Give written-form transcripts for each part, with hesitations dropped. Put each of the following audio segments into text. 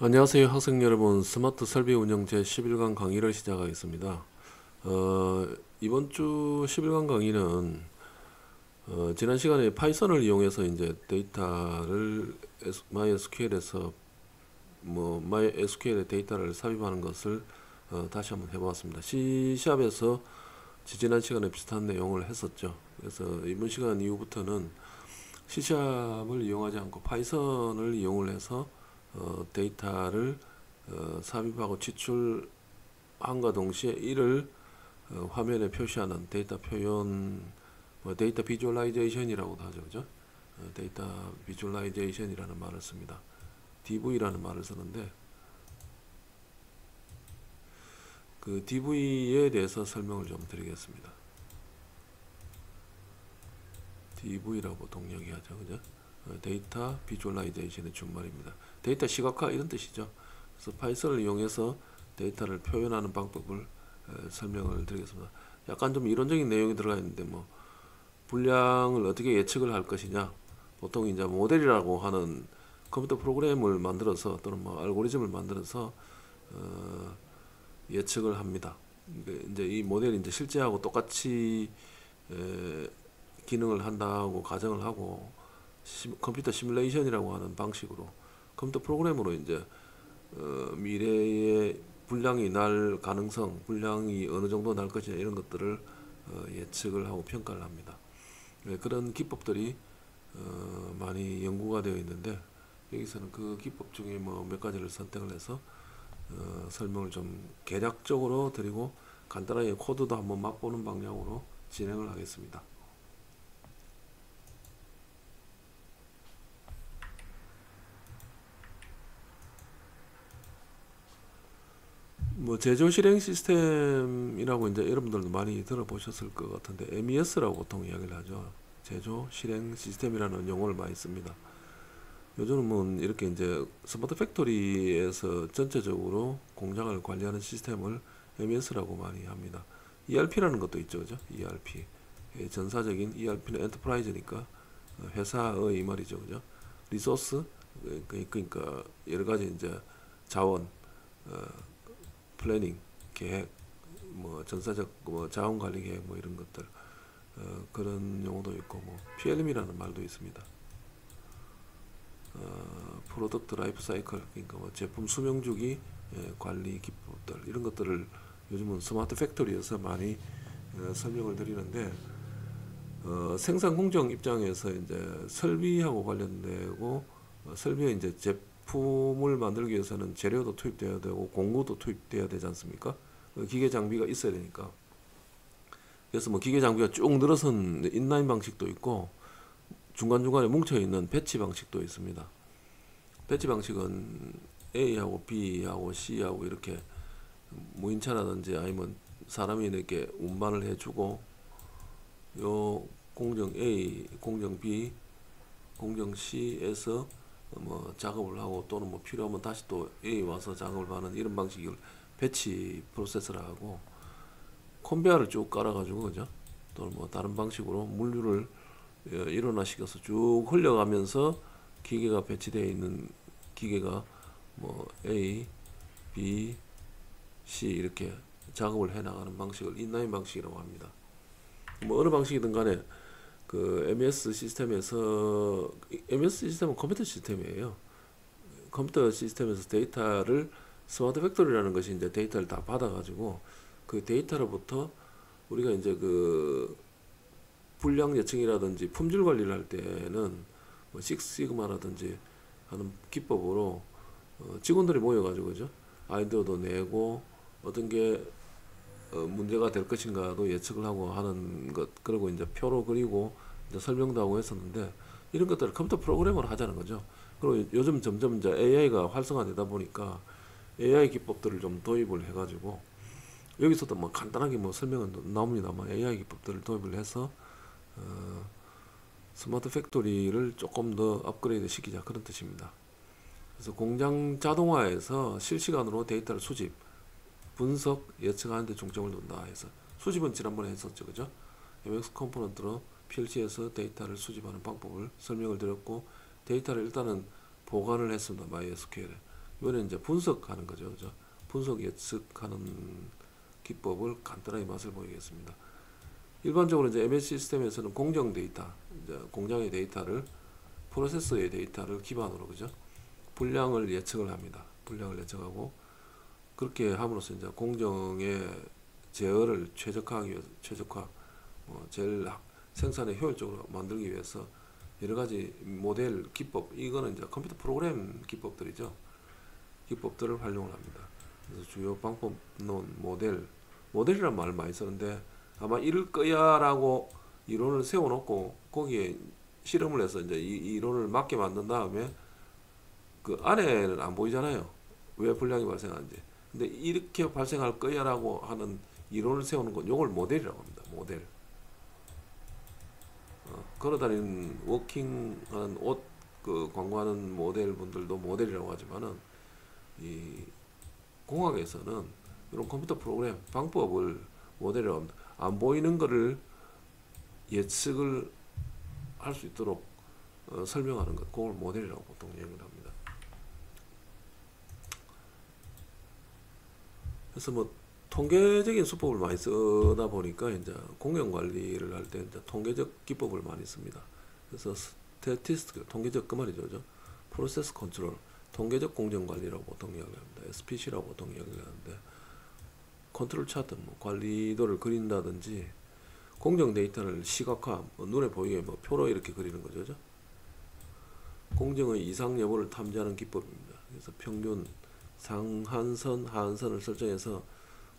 안녕하세요 학생 여러분, 스마트 설비 운영 제 11강 강의를 시작하겠습니다. 이번 주 11강 강의는 지난 시간에 파이썬을 이용해서 이제 데이터를 MySQL에서 MySQL에 데이터를 삽입하는 것을 다시 한번 해보았습니다. C샵에서 지난 시간에 비슷한 내용을 했었죠. 그래서 이번 시간 이후부터는 C샵을 이용하지 않고 파이썬을 이용을 해서 데이터를 삽입하고 지출함과 동시에 이를 화면에 표시하는 데이터 표현, 데이터 비주얼라이제이션이라고도 하죠, 그죠? 데이터 비주얼라이제이션이라는 말을 씁니다. DV라는 말을 쓰는데 그 DV에 대해서 설명을 좀 드리겠습니다. DV라고 보통 이야기하죠, 그죠? 데이터 비주얼라이제이션의 준말입니다. 데이터 시각화 이런 뜻이죠. 그래서 파이썬을 이용해서 데이터를 표현하는 방법을 설명을 드리겠습니다. 약간 좀 이론적인 내용이 들어가 있는데 분량을 어떻게 예측을 할 것이냐, 보통 이제 모델이라고 하는 컴퓨터 프로그램을 만들어서 또는 알고리즘을 만들어서 예측을 합니다. 이제 이 모델이 이제 실제하고 똑같이 기능을 한다고 가정을 하고 컴퓨터 시뮬레이션이라고 하는 방식으로 컴퓨터 프로그램으로 이제 미래의 분량이 날 가능성, 분량이 어느 정도 날 것이냐 이런 것들을 예측을 하고 평가를 합니다. 그런 기법들이 많이 연구가 되어 있는데 여기서는 그 기법 중에 몇 가지를 선택을 해서 설명을 좀 개략적으로 드리고 간단하게 코드도 한번 맛보는 방향으로 진행을 하겠습니다. 제조 실행 시스템이라고 이제 여러분들도 많이 들어보셨을 것 같은데 MES라고 보통 이야기를 하죠. 제조 실행 시스템이라는 용어를 많이 씁니다. 요즘은 이렇게 이제 스마트 팩토리에서 전체적으로 공장을 관리하는 시스템을 MES라고 많이 합니다. ERP라는 것도 있죠, 그죠? ERP. 전사적인 ERP는 엔터프라이즈니까 회사의 말이죠, 그죠? 리소스, 그러니까 여러 가지 이제 자원, 어, 플래닝, 계획, 전사적 자원 관리 계획 이런 것들, 그런 용어도 있고 PLM이라는 말도 있습니다. 프로덕트 라이프 사이클, 그러니까 제품 수명 주기 관리 기법들 이런 것들을 요즘은 스마트 팩토리에서 많이 설명을 드리는데 생산 공정 입장에서 이제 설비하고 관련되고 설비에 이제 제품을 만들기 위해서는 재료도 투입돼야 되고 공구도 투입돼야 되지 않습니까? 기계 장비가 있어야 되니까. 그래서 기계 장비가 쭉 늘어선 인라인 방식도 있고 중간중간에 뭉쳐있는 배치 방식도 있습니다. 배치 방식은 A하고 B하고 C하고 이렇게 무인차라든지 아니면 사람이 이렇게 운반을 해주고 요 공정 A, 공정 B, 공정 C에서 작업을 하고 또는 필요하면 다시 또 A 와서 작업을 하는 이런 방식을 배치 프로세스라 하고 컨베어를 쭉 깔아가지고 그죠? 또는 다른 방식으로 물류를 일원화시켜서 쭉 흘려가면서 기계가 배치되어 있는 기계가 A, B, C 이렇게 작업을 해나가는 방식을 인라인 방식이라고 합니다. 어느 방식이든 간에 그 MES 시스템에서 MES 시스템은 컴퓨터 시스템이에요. 컴퓨터 시스템에서 데이터를 스마트 팩토리라는 것이 이제 데이터를 다 받아가지고 그 데이터로부터 우리가 이제 그 분량 예측이라든지 품질 관리를 할 때는 식스시그마라든지 하는 기법으로 직원들이 모여가지고 그죠? 아이디어도 내고 어떤 게 문제가 될 것인가도 예측을 하고 하는 것, 그리고 이제 표로 그리고 이제 설명도 하고 했었는데 이런 것들을 컴퓨터 프로그램으로 하자는 거죠. 그리고 요즘 점점 이제 AI가 활성화되다 보니까 AI 기법들을 좀 도입을 해가지고 여기서도 간단하게 설명은 나옵니다. AI 기법들을 도입을 해서 스마트 팩토리를 조금 더 업그레이드 시키자 그런 뜻입니다. 그래서 공장 자동화에서 실시간으로 데이터를 수집, 분석, 예측하는 데 중점을 둔다 해서 수집은 지난번에 했었죠, 그죠? MX 컴포넌트로 PLC에서 데이터를 수집하는 방법을 설명을 드렸고 데이터를 일단은 보관을 했습니다. MySQL에. 이번에 이제 분석하는 거죠. 그죠? 분석 예측하는 기법을 간단하게 맛을 보이겠습니다. 일반적으로 이제 MS 시스템에서는 공정 데이터, 이제 공장의 데이터를 프로세서의 데이터를 기반으로 그죠? 분량을 예측을 합니다. 분량을 예측하고 그렇게 함으로써 이제 공정의 제어를 최적화하기 위해서 제일 생산에 효율적으로 만들기 위해서 여러 가지 모델 기법, 이거는 이제 컴퓨터 프로그램 기법들이죠. 기법들을 활용을 합니다. 그래서 주요 방법론 모델이라는 말을 많이 쓰는데 아마 이럴 거야라고 이론을 세워놓고 거기에 실험을 해서 이제 이 이론을 맞게 만든 다음에 그 안에는 안 보이잖아요. 왜 불량이 발생하는지. 근데 이렇게 발생할 거야라고 하는 이론을 세우는 건 이걸 모델이라고 합니다. 모델. 걸어다니는 워킹하는 옷 그 광고하는 모델 분들도 모델이라고 하지만은 이 공학에서는 이런 컴퓨터 프로그램 방법을 모델이라고 합니다. 안 보이는 거를 예측을 할 수 있도록 설명하는 것, 그걸 모델이라고 보통 얘기를 합니다. 그래서 뭐 통계적인 수법을 많이 쓰다 보니까 이제 공정 관리를 할 때 이제 통계적 기법을 많이 씁니다. 그래서 스태티스틱, 통계적 그 말이죠, 그죠? 프로세스 컨트롤, 통계적 공정 관리라고 보통 이야기합니다. SPC라고 보통 이야기하는데 컨트롤 차트, 뭐 관리도를 그린다든지 공정 데이터를 시각화, 뭐 눈에 보이게 뭐 표로 이렇게 그리는 거죠, 그죠? 공정의 이상 여부를 탐지하는 기법입니다. 그래서 평균 상한선, 하한선을 설정해서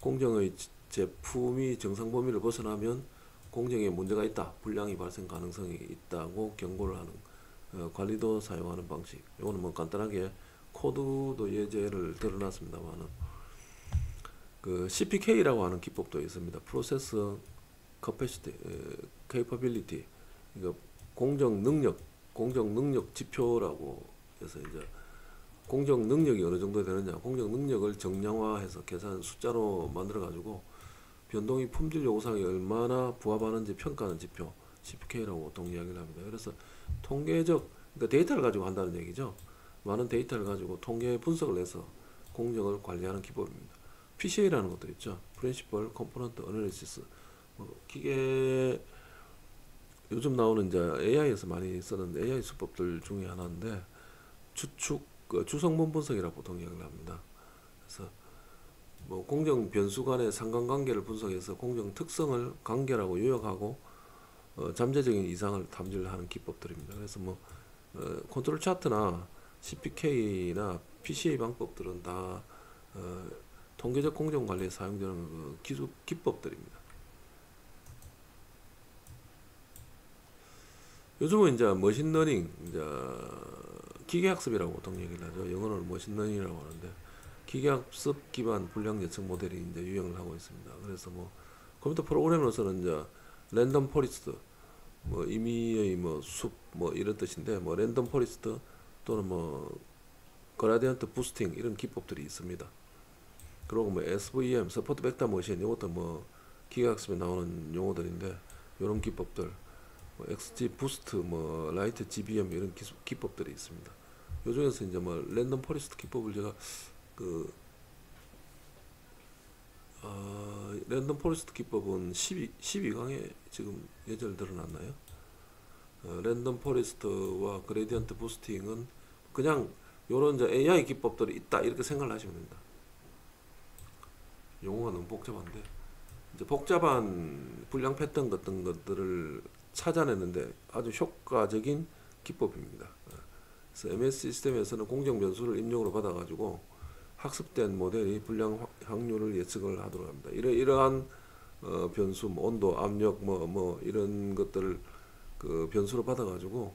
공정의 제품이 정상 범위를 벗어나면 공정에 문제가 있다, 불량이 발생 가능성이 있다고 경고를 하는 관리도 사용하는 방식. 이거는 뭐 간단하게 코드도 예제를 드러났습니다만은 그 CPK라고 하는 기법도 있습니다. 프로세스 Capacity, Capability, 그러니까 공정 능력 지표라고 해서 이제 공정 능력이 어느 정도 되느냐, 공정 능력을 정량화해서 계산 숫자로 만들어 가지고 변동이 품질 요구사항에 얼마나 부합하는지 평가하는 지표, CPK라고 보통 이야기를 합니다. 그래서 통계적, 그러니까 데이터를 가지고 한다는 얘기죠. 많은 데이터를 가지고 통계 분석을 해서 공정을 관리하는 기법입니다. PCA라는 것도 있죠. Principal Component Analysis. 기계 요즘 나오는 이제 AI에서 많이 쓰는 AI 수법들 중에 하나인데 주성분 분석이라고 보통 이야기를 합니다. 그래서 뭐 공정 변수 간의 상관관계를 분석해서 공정 특성을 간결하고 요약하고 잠재적인 이상을 탐지를 하는 기법들입니다. 그래서 뭐 컨트롤 차트나 CPK나 PCA 방법들은 다 통계적 공정 관리에 사용되는 기법들입니다. 요즘은 이제 머신러닝, 이제 기계학습이라고 보통 얘기를 하죠. 영어로 머신러닝이라고 하는데 기계학습 기반 불량 예측 모델이 이제 유행을 하고 있습니다. 그래서 뭐 컴퓨터 프로그램으로서는 이제 랜덤 포리스트, 뭐 임의의 뭐 숲, 뭐 이런 뜻인데 뭐 랜덤 포리스트 또는 뭐 그라디언트 부스팅 이런 기법들이 있습니다. 그리고 뭐 SVM, 서포트 벡터 머신, 이것도 뭐 기계학습에 나오는 용어들인데 이런 기법들, 뭐 XG 부스트, 뭐 라이트 GBM 이런 기법들이 있습니다. 요 중에서 이제 뭐 랜덤 포리스트 기법을 제가 랜덤 포리스트 기법은 12강에 지금 예제를 드러났나요? 랜덤 포리스트와 그레디언트 부스팅은 그냥 요런 이제 AI 기법들이 있다 이렇게 생각을 하시면 됩니다. 용어가 너무 복잡한데 이제 복잡한 불량 패턴 같은 것들을 찾아내는데 아주 효과적인 기법입니다. 그래서 MS 시스템에서는 공정 변수를 입력으로 받아가지고 학습된 모델이 불량 확률을 예측을 하도록 합니다. 이러한 변수, 뭐 온도, 압력, 뭐 이런 것들을 그 변수로 받아가지고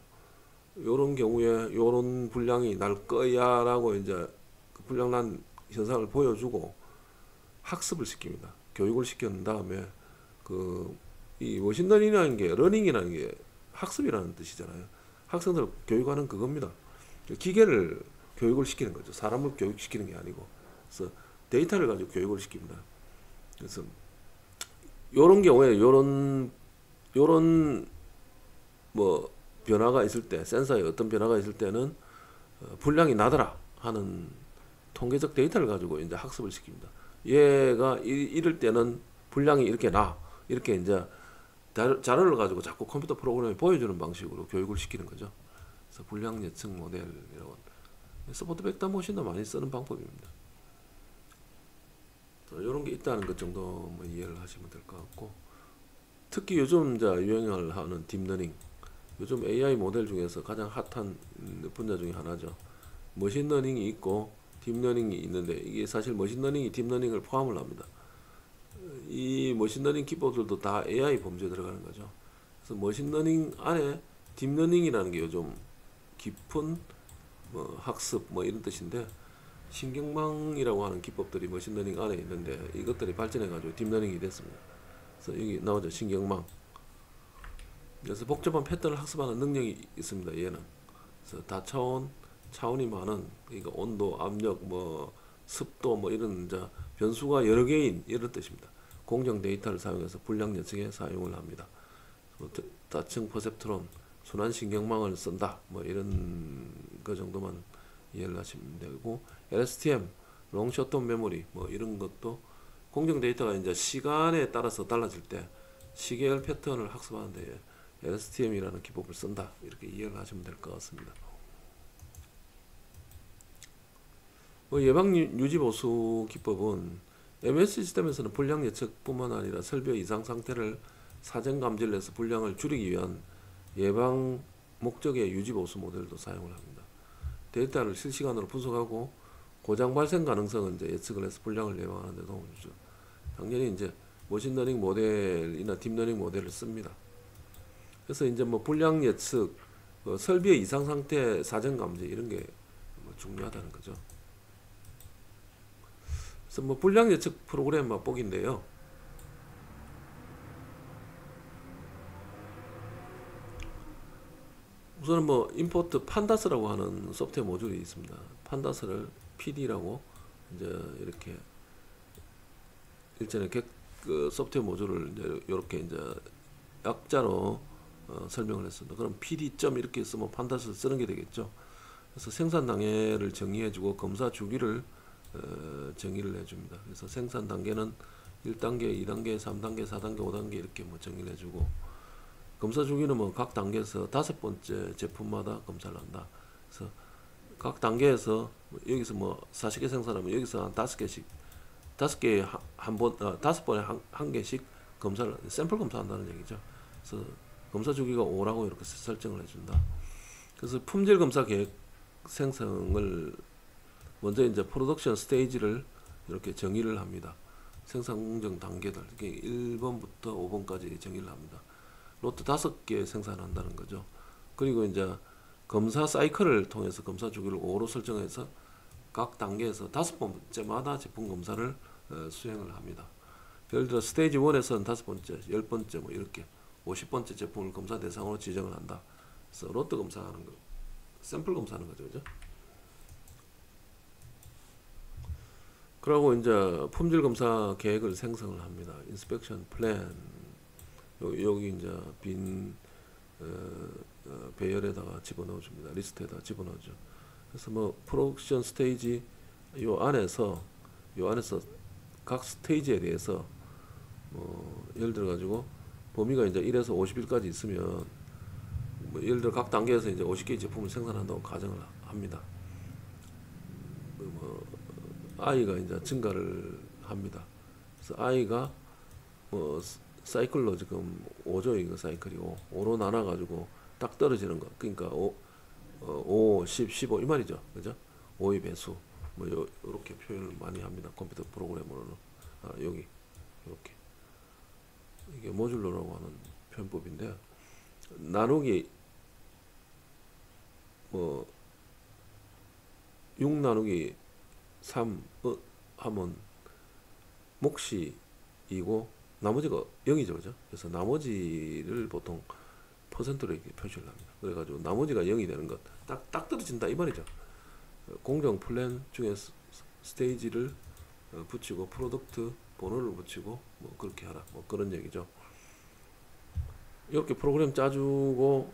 요런 경우에 요런 불량이 날 거야라고 이제 그 불량 난 현상을 보여주고 학습을 시킵니다. 교육을 시킨 다음에 이 머신러닝이라는 게 러닝이라는 게 학습이라는 뜻이잖아요. 학생들을 교육하는 그겁니다. 기계를 교육을 시키는 거죠. 사람을 교육시키는 게 아니고. 그래서 데이터를 가지고 교육을 시킵니다. 그래서 요런 경우에 요런 뭐 변화가 있을 때, 센서에 어떤 변화가 있을 때는 불량이 나더라 하는 통계적 데이터를 가지고 이제 학습을 시킵니다. 얘가 이럴 때는 분량이 이렇게 이렇게 이제 자료를 가지고 자꾸 컴퓨터 프로그램에 보여주는 방식으로 교육을 시키는 거죠. 그래서 분량 예측 모델이라고 서포트 벡터 모신도 많이 쓰는 방법입니다. 이런 게 있다는 것 정도 뭐 이해를 하시면 될 것 같고, 특히 요즘 이제 유행을 하는 딥러닝, 요즘 AI 모델 중에서 가장 핫한 분야 중에 하나죠. 머신러닝이 있고 딥러닝이 있는데, 이게 사실 머신러닝이 딥러닝을 포함을 합니다. 이 머신러닝 기법들도 다 AI 범주에 들어가는 거죠. 그래서 머신러닝 안에 딥러닝이라는 게 요즘 깊은 뭐 학습 뭐 이런 뜻인데, 신경망이라고 하는 기법들이 머신러닝 안에 있는데 이것들이 발전해 가지고 딥러닝이 됐습니다. 그래서 여기 나오죠, 신경망. 그래서 복잡한 패턴을 학습하는 능력이 있습니다, 얘는. 그래서 차원이 많은, 그러니까 온도, 압력, 뭐 습도 뭐 이런 이제 변수가 여러 개인 이런 뜻입니다. 공정 데이터를 사용해서 분량 예측에 사용을 합니다. 다층 퍼셉트론, 순환 신경망을 쓴다, 뭐 이런 거 정도만 이해를 하시면 되고, LSTM, 롱 셧다운 메모리 뭐 이런 것도 공정 데이터가 이제 시간에 따라서 달라질 때 시계열 패턴을 학습하는데 LSTM이라는 기법을 쓴다, 이렇게 이해를 하시면 될 것 같습니다. 예방 유지 보수 기법은 MS 시스템에서는 분량 예측뿐만 아니라 설비의 이상 상태를 사전 감지를 해서 분량을 줄이기 위한 예방 목적의 유지 보수 모델도 사용을 합니다. 데이터를 실시간으로 분석하고 고장 발생 가능성은 이제 예측을 해서 분량을 예방하는 데 도움을 주죠. 당연히 이제 머신러닝 모델이나 딥러닝 모델을 씁니다. 그래서 이제 뭐 분량 예측, 설비의 이상 상태 사전 감지 이런 게 중요하다는 거죠. 그래서 뭐 분량 예측 프로그램 맛보기인데요. 우선은 뭐 임포트 판다스라고 하는 소프트웨어 모듈이 있습니다. 판다스를 PD라고 이제 이렇게 일전에 그 소프트웨어 모듈을 이제 이렇게 이제 약자로 설명을 했습니다. 그럼 PD 점 이렇게 쓰면 판다스를 쓰는 게 되겠죠. 그래서 생산 단계를 정의해주고 검사 주기를 정의를 해줍니다. 그래서 생산 단계는 1단계, 2단계, 3단계, 4단계, 5단계 이렇게 뭐 정의를 해주고, 검사 주기는 뭐 각 단계에서 5번째 제품마다 검사를 한다. 그래서 각 단계에서 여기서 뭐 40개 생산하면 여기서 한 5개씩, 5개에 한 번, 5번에 한 개씩 검사를, 샘플 검사한다는 얘기죠. 그래서 검사 주기가 5라고 이렇게 설정을 해준다. 그래서 품질 검사 계획 생성을 먼저 이제 프로덕션 스테이지를 이렇게 정의를 합니다. 생산 공정 단계들, 1번부터 5번까지 정의를 합니다. 로트 5개 생산한다는 거죠. 그리고 이제 검사 사이클을 통해서 검사 주기를 5로 설정해서 각 단계에서 5번째마다 제품 검사를 수행을 합니다. 예를 들어 스테이지 1에서는 5번째, 10번째 뭐 이렇게 50번째 제품을 검사 대상으로 지정을 한다. 그래서 로트 검사하는 거, 샘플 검사하는 거죠, 그죠? 그리고 이제 품질 검사 계획을 생성을 합니다. 인스펙션 플랜, 여기 이제 빈 배열에다가 집어넣어 줍니다. 리스트에다가 집어넣어죠. 그래서 뭐 프로덕션 스테이지 요 안에서 각 스테이지에 대해서 뭐 예를 들어 가지고 범위가 이제 1에서 50일까지 있으면 뭐 예를 들어 각 단계에서 이제 50개의 제품을 생산한다고 가정을 합니다. 뭐 I가 이제 증가를 합니다. 그래서 I가 뭐 사이클로 지금 5죠. 이거 사이클이 5로 나눠가지고 딱 떨어지는 거. 그러니까 5, 10, 15 이 말이죠. 그죠? 5의 배수. 뭐 요렇게 표현을 많이 합니다. 컴퓨터 프로그래머로는. 여기 이렇게 이게 모듈러라고 하는 표현법인데, 나누기 뭐 6 나누기 3 하면 몫이 2고 나머지가 0이죠, 그죠? 그래서 나머지를 보통 퍼센트로 이렇게 표시를 합니다. 그래가지고 나머지가 0이 되는 것, 딱 떨어진다 이 말이죠. 공정 플랜 중에 스테이지를 붙이고 프로덕트 번호를 붙이고 뭐 그렇게 하라, 뭐 그런 얘기죠. 이렇게 프로그램 짜주고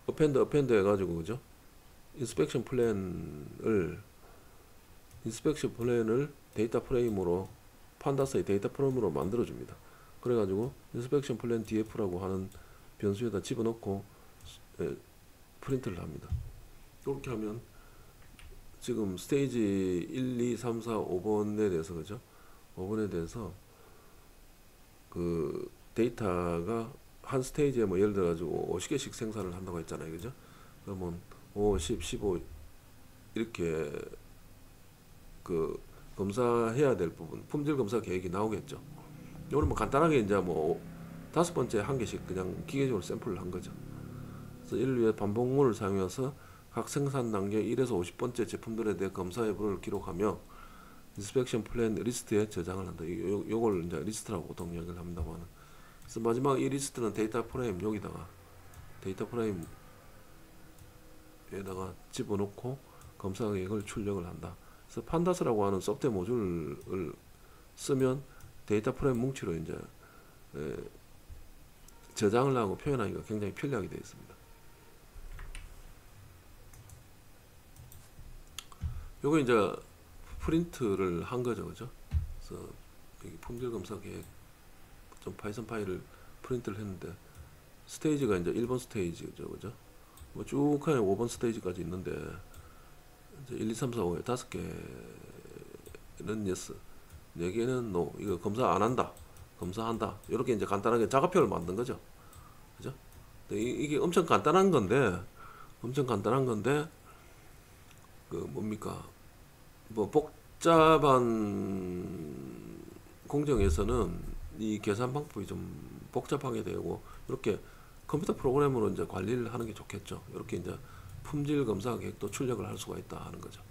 어펜드 해가지고, 그죠? 인스펙션 플랜을 데이터 프레임으로 판다스의 데이터 프레임으로 만들어 줍니다. 그래가지고 인스펙션 플랜 df라고 하는 변수에다 집어넣고 프린트를 합니다. 이렇게 하면 지금 스테이지 1, 2, 3, 4, 5번에 대해서 그죠? 5번에 대해서 그 데이터가 한 스테이지에 뭐 예를 들어 가지고 50개씩 생산을 한다고 했잖아요. 그죠? 그러면 5, 10, 15 이렇게 그 검사해야 될 부분, 품질 검사 계획이 나오겠죠. 이거는 뭐 간단하게 이제 뭐 5번째 한 개씩 그냥 기계적으로 샘플을 한 거죠. 그래서 이를 위해 반복문을 사용해서 각 생산 단계 1에서 50번째 제품들에 대해 검사 여부를 기록하며 인스펙션 플랜 리스트에 저장을 한다. 요걸 이제 리스트라고 보통 이야기를 합니다만. 그래서 마지막 이 리스트는 데이터 프레임 여기다가 데이터 프레임에다가 집어넣고 검사 계획을 출력을 한다. 그래서 판다스라고 하는 소프트웨어 모듈을 쓰면 데이터 프레임 뭉치로 이제 저장을 하고 표현하기가 굉장히 편리하게 되어 있습니다. 요거 이제 프린트를 한 거죠, 그죠? 그래서 여기 품질 검사 계획 좀 파이썬 파일을 프린트를 했는데 스테이지가 이제 1번 스테이지죠, 그죠? 뭐 쭉 하면 5번 스테이지까지 있는데 이제 1, 2, 3, 4, 5에 5개는 yes, 4개는 no. 이거 검사 안 한다, 검사한다. 이렇게 이제 간단하게 작업표를 만든 거죠, 그죠? 근데 이게 엄청 간단한 건데 그 뭡니까? 뭐 복잡한 공정에서는 이 계산 방법이 좀 복잡하게 되고 이렇게 컴퓨터 프로그램으로 이제 관리를 하는 게 좋겠죠. 이렇게 이제 품질 검사 계획도 출력을 할 수가 있다 하는 거죠.